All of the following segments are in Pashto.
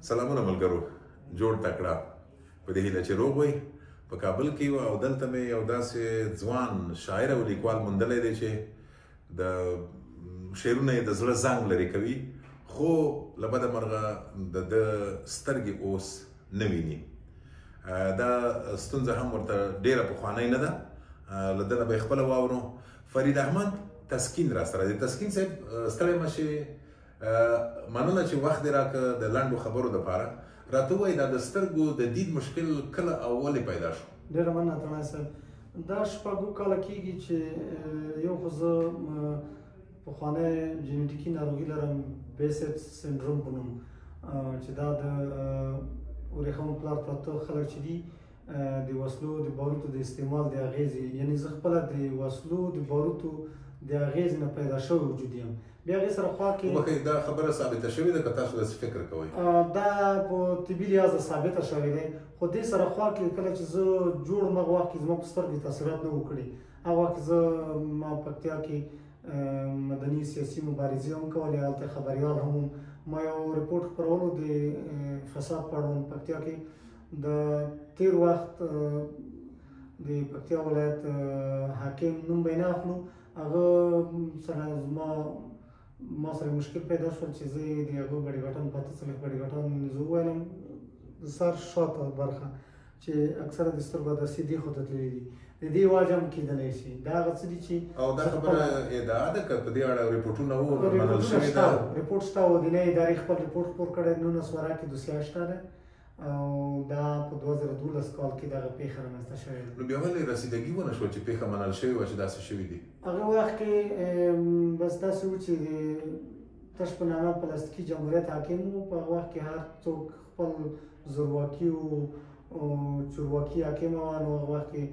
سلامونه ملګرو، جوړ تکړه په دې هیله چې روغ وئ. په کابل کې یو او دلته مې یو داسې ځوان شاعر او لیکوال موندلی دی چې د شعرونه یې د زړه زنګ لرې کوي، خو له بده مرغه د ده سترګې اوس نه ویني. دا ستونزه هم ورته ډېره پخوانۍ نه ده، له ده نه به یې خپله واورو. فرید احمد تسکین را سره دی. تسکین صاحب ستړی مه شې، مننه چې وخت دې راکړه د لنډو خبرو دپاره. راته ووایي دا د سترګو د دید مشکل کله او ولې پیدا شو؟ ډېره مننه تڼاکي صاحب. دا شپږ کاله کېږي چې یو خو زه پخوانی جینیټیکي ناروغي لرم، بیسیټ سنډروم په نوم، چې دا د ورېښمو پلار پراته خلک چې دي د وسلو د باروتو د استعمال د اغېزې، یعنې زه خپله د وسلو د باروتو د اغېز نه پیدا شوی وجود یم. بیا هغې سره خوا کې وبخښئ، دا خبره ثابته شوې ده که تاسو داسې فکر کوئ؟ دا په طبي لحاظه ثابته شوې دی، خو دې سره خوا کې کله چې زه جوړ م هغه وخت کې زما په سترګو تاثیرات نه وو کړي. هغه وخت کې زه ما پکتیا کې مدني سیاسي مبارزې هم کولې، هلته خبریال هم وم. ما یو رپورټ خپرولو د فساد په اړوند پکتیا کې. د تیر وخت د پکتیا ولایت حاکم نوم به یې نه اخلو، هغه سره ما سره مشکل پیدا شول چې زه یې د هغه بډې ګټن په 15 بډې ګټن زه وویلم د سر شاته برخه چې اکثره د سترګو د سیدې خو ته تللي دي، د دې وجه هم کېدلی شي. دا هغه څه دي چې او دا خبره ادعا ده که په دې اړه رپورټونه وو منل شوي ده؟ رپورټ شته، ودینۍ ادارې خپل رپورټ خپور کړی، 19 ورا کې دوسیه شته ده، او دا په 2012 کال کې دغه پیښه رامنځته شوې ده. نو بیا ولې رسیدګي ونه شوه چې پیښه منل شوې وه چې داسې شوي دي؟ هغه وخت کې بس داسې و چې د تش په نامه پلاستیکي جمهوریت حاکم و. په هغه وخت کې هر څوک خپل زورواکي او چورواکي حاکم وه. نو هغه وخت کې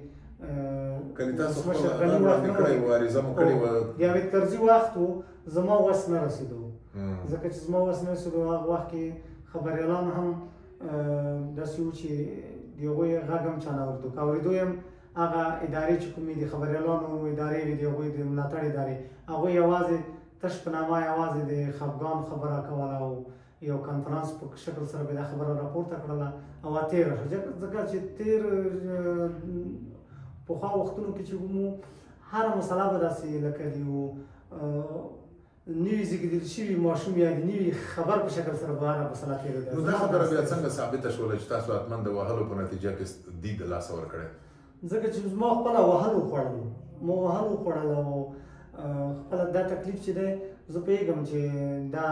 کنې تاسو خپل وړاندې کړی وو، عریضه مو کړې وه؟ د حامد کرزي وخت و، زما وس نه رسېدو، ځکه چې زما وس نه رسېدو. هغه وخت کې خبریالان هم داسې وو چې د هغوی غږ هم چا نه اورېدو، که اورېدو یم هغه ادارې چې کومې د خبریالانو ادارې وې، د هغوی د ملاتړ ادارې، هغوی یوازې تش په نامه یوازې د خفګان خبره کوله او یو کنفرانس په شکل سره به دا خبره راپورته کړله او تېره شوه. ځکه چې تېر پخوا وختونو کې چې مو هره مسله به داسې لکه د یو نوي زېږېدل شوي ماشوم یا د نوي خبر په شکل سره به هره مسله تېرېده. نو دا خبره بیا څنګه ثابته شوله چې تاسو حتما د وهلو په نتیجه کې دید د لاسه ورکړی؟ ځکه چې زما خپله وهل وخوړل، ما وهل وخوړل او خپله دا تکلیف چې دی زه پوهېږم چې دا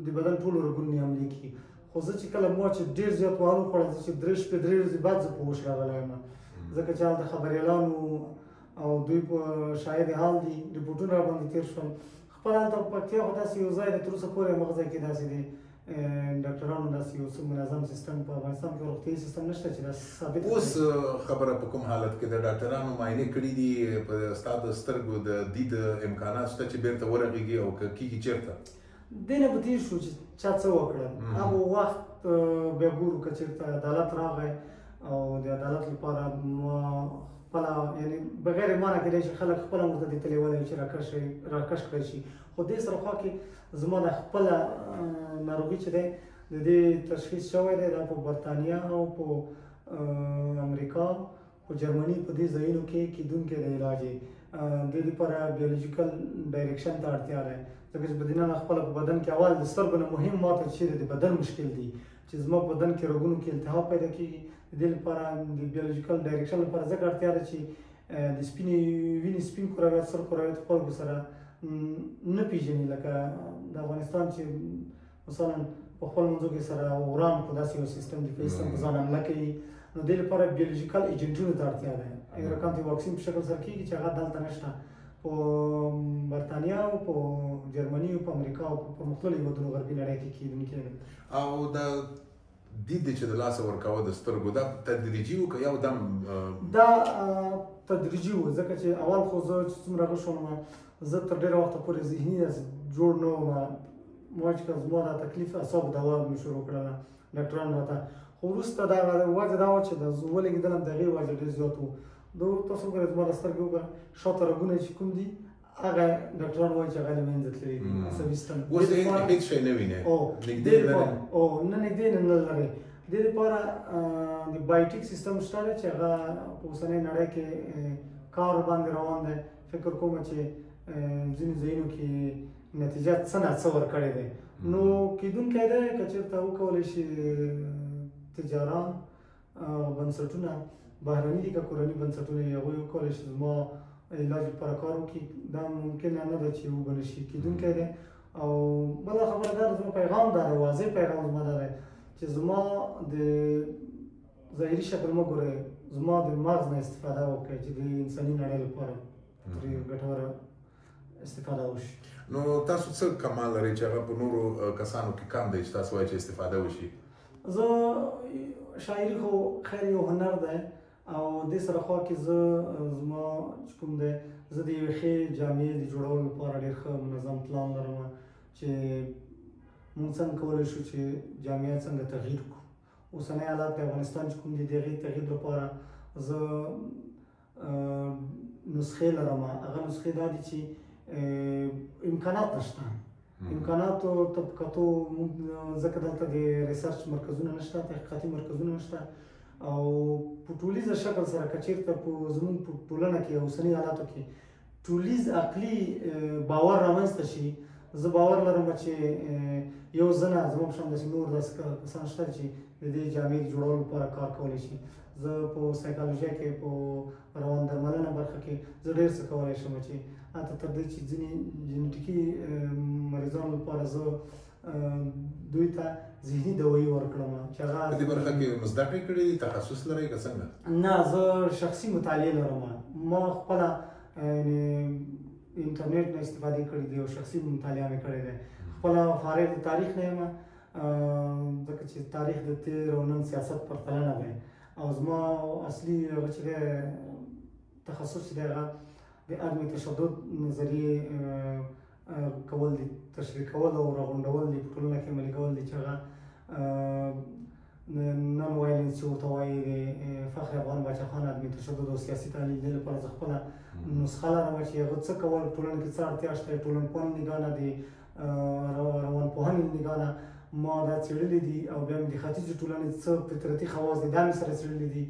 د بدن ټولو رګونو نه حملې کېږي. خو زه چې کله ما چې ډېر زیات وهل وخوړل، زه چې 3 شپې 3 ورځې بعد زه په هوش راغلی یم، ځکه چې هلته خبریالانو او دوی په شاهد حال دي، رپورټونه راباندې تېر شول. خپل هلته په پکتیا خو داسې یو ځای دی، تر اوسه پورې همغه ځای کې داسې دی ډاکټرانو داسې یو څه منظم سیستم په افغانستان کې روغتیایي سیستم نشته چې دا ثابت کړي. اوس خبره په کوم حالت کې د ډاکټرانو معاینې کړي دي؟ په ستا د سترګو د دید امکانات شته چې بیرته ورغېږي او که کېږي چېرته؟ دې نه به تېر شو چې چا څه وکړل. هغه وخت بیا ګورو که چېرته عدالت راغی او د عدالت لپاره ما خپله یعنې بغیر ما نه کېدی چې خلک خپله ورته دې تللی ولی چې راکش کړی شي. خو دې سره خوا کې زما د خپله ناروغي چې دی د دې تشخیص شوی دی، دا په برطانیا او په امریکا په جرمني په دې ځایونو کې کېدونکی د علاج یې. دې لپاره بیولوژیکل ډایرکشن ته اړتیا دی، ځکه چې په دننه خپله په بدن کې اول د سترګو نه مهم ماته چیرې د بدن مشکل دی چې زما په بدن کې رګونو کې التهاب پیدا کېږي. د دې لپاره د بیولوژیکل ډایرکشن لپاره ځکه اړتیا ده چې د سپینې وینې سپین کرویات سر کرویات خلکو سره نه پېژني، لکه د افغانستان چې مثلا په خپل منځو کې سره وران په داسې یو سیستم دفاعي سیستم په ځان حمله کوي. نو دې لپاره بیولوژیکل ایجنټونو ته اړتیا ده، یو رقم د واکسین په شکل سره کېږي چې هغه دلته نشته. په برطانیا او په جرمني او په امریکا او په پرمختللو هېوادونو غربي نړۍ کې کېدونکی دی. او د دید چې د لاسه ورکوه د سترګو دا تدریجي و که یو دم؟ دا تدریجي و، ځکه چې اول خو زه چې څومره ښه شوم، زه تر ډېره وخته پورې ذهني جوړ نه وم. ما چې زما دا تکلیف اعصابو دوا مې شروع کړله ډاکټرانو راته، خو وروسته دا وجه دا وه چې د ولګېدلم د هغې وجه ډېر زیات و. تاسو وګورئ زما د سترګې وګوره، شاته رګونه چې کوم دي هغه ډاکټران وایي چې هغه له منځه تللی دي عصبي سیستم اوس هېڅ شی نه وینئ نږدې لرئ نه نږدې نه لرئ د دې لپاره د بایوټیک سیستم شته دی چې هغه په اوسنۍ نړۍ کې کار باندې روان دی فکر کوم چې ځینې ځایونو کې نتیجه څه نه څه ورکړې دی نو کیدونکی دی که چېرته وکولی شي تجاران بنسټونه بهرني دي که کورني بنسټونه یې هغوی وکولی شي زما علاج لپاره کار وکړي دا ممکنه نه ده چې وبه نه شي کیدونکی دی او بله خبره دا ده زما پیغام دا دی واضح پیغام زما دا دی چې زما د ظاهري شکل مه ګورئ زما د مغز نه استفاده وکړئ چې د انساني نړۍ لپاره ترې ګټوره استفاده وشي نو تاسو څه کمال لرئ چې هغه په نورو کسانو کې کم دی چې تاسو وایئ چې استفاده وشي زه شاعري خو خیر یو هنر دی او دې سره خوا کې زه زما چې کوم دی زه د یوې ښې جامې د جوړولو لپاره ډېر ښه منظم پلان لرم چې موږ څنګه کولی شو چې جامعه څنګه تغییر کړو اوسنی حالات د افغانستان چې کوم دي د هغې تغییر لپاره زه نسخې لرم هغه نسخې دا دي چې امکانات نشته امکاناتو ته په کتو موږ ځکه دلته د ریسرچ مرکزونه نشته تحقیقاتي مرکزونه نشته او په ټولیزه شکل سره که چېرته په زموږ په ټولنه کې اوسني حالاتو کې ټولیز عقلي باور رامنځته شي زه باور لرم چې یو زنه زما په شان داسې نور داسې کسان شته چې د دې جامې د جوړولو لپاره کار کولی شي زه په سایکالوژي کې په روان درملنه برخه کې زه ډېر څه کولی شم چې حتی تر دې چې ځینې جنټیکي مریضانو لپاره زه دوی ته ذهني دوایي ورکړم چې هغه په دې برخه کې زده کړې کړې دي تخصص لرئ که څنګه نه زه شخصي مطالعې لرم ما خپله انټرنیټ نه استفاده کړې دي او شخصي مطالعه مې کړې ده خپله فارغ د تاریخ نه یم ځکه چې تاریخ د تېر او نن سیاست پرتلنه دی او زما اصلي هغه چې دی تخصص چې دی هغه د عدم تشدد نظریې کول دي تشریح کول او راغونډول دي په ټولنه کې عملي کول دي چې هغه نن وایلنس چې ورته وایي د فخر افغان باچا خان عدم تشدد او سیاسي تحلیل دې لپاره زه خپله نسخه لرم چې هغه څه کول ټولنه کې څه اړتیا شته ټولنپوهن نګاه نه د روانپوهنې نګاه نه ما دا څېړلي دي او بیا مې د ختیځې ټولنې څه فطرتي خواص دي دا مې سره څېړلي دي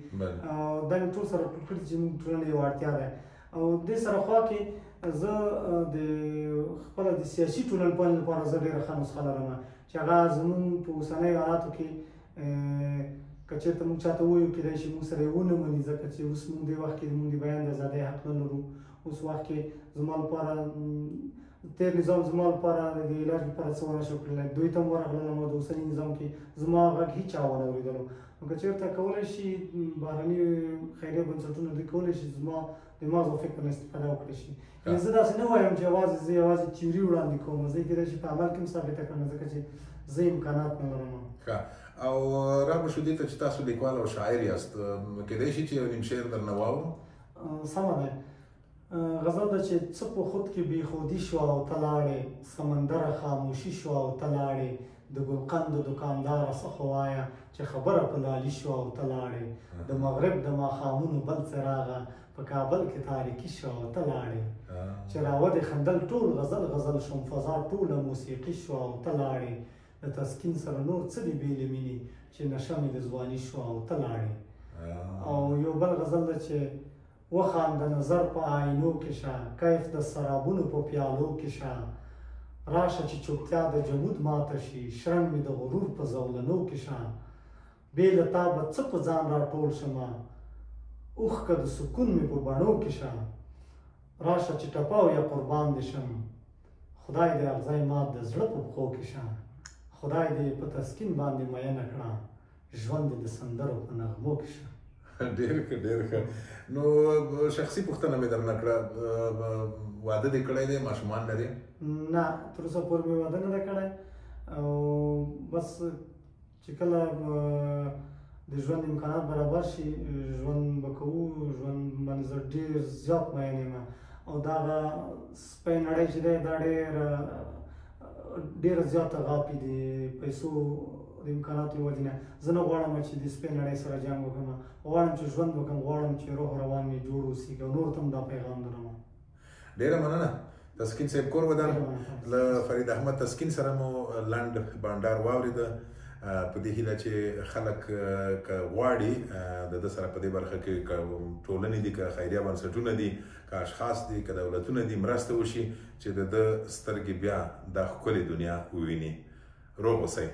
دا مې ټول سره ټول کړي چې زموږ ټولنې یوه اړتیا ده او دې سره خوا کې زه د خپله د سیاسي ټولنپوهنې لپاره زه ډېره ښه نسخه لرم چې هغه زموږ په اوسنیو حالاتو کې که چېرته موږ چاته ووایو کېدای شي موږ سره یې ونه مني ځکه چې اوس موږ دې وخت کې موږ د بیان د ازادۍ حق نه لرو اوس وخت کې زما لپاره تېر نظام زما لپاره د علاج لپاره څه ونه شو کړلی دوی ته م ورغلم او د اوسني نظام کې زما غږ هېچا ونه اورېدلو نو که چېرته کولی شي بهرني خیریه بنسټونه دوی کولی شي زما د مغز او فکر نه استفاده وکړی شي زه داسې نه وایم چې زه یوازې تیوري وړاندې کوم زه کېدای شي په عمل کې هم ثابته کړم ځکه چې زه امکانات نه لرم او رابه شو دې ته چې تاسو لیکوال او شاعر یاست کېدای شي چې یو نیم شعر درنه واورو سمه ده غزل ده چې څه په خود کې بیخودي شوه او ته لاړې سمندره خاموشي شوه او ته لاړې د ګلقند دوکانداره څه خو وایه چې خبره په لالي شوه او ته لاړې د مغرب د ماښامونو بل څراغه په کابل کې تاریکي شوه او ته لاړې چې راودې خندل ټول غزل غزل شوم فضا ټوله موسیقي شوه او ته لاړې د تسکین سره نور څه دي بې له مینې چې نشه مې د ځواني شوه او ته لاړې او یو بل غزل ده چې وخانده نظر په آینو کې شه کیف د سرابونو په پیالو کې شه راشه چې چوپتیا د جمود ماته شي شرنګ مې د غرور په زولنو کې شه بې له تا به څه په ځان راټول شمه اوښکه د سکون مې په بڼو کې شه راشه چې ټپاو یا قربان دې شم خدای دې اغزی مات د زړه په پښو کې شه خدای دې په تسکین باندې مینه کړه ژوند دې د سندرو په نغمو کې شه ډېر ښه ډېر ښه نو شخصي پوښتنه مې درنه کړه واده دې کړی دی ماشومان لرې نه تر اوسه پورې مې واده نه دی کړی او بس چې کله د ژوند امکانات برابر شي ژوند به کوو ژوند باندې زه ډېر زیات مین یم او دغه سپی نړۍ چې دی دا ډېره زیاته غاپي د پیسو د امکاناتو له وجې نه زه نه غواړم چې د سپی نړۍ سره جنګ وکړم غواړم چې ژوند وکړم غواړم چې روح روان مې جوړ اوسي او نورو ته هم دا پیغام درم ډېره مننه تسکین صاحب کور ودان له فرید احمد تسکین سره مو لنډ بانډار واورېده په دې هیله چې خلک که غواړي د ده سره په دې برخه کې که ټولنې دي که خیریه بنسټونه دي که اشخاص دي که دولتونه دي مرسته وشي چې د ده سترګې بیا دا ښکلې دنیا وویني. روغ اوسئ.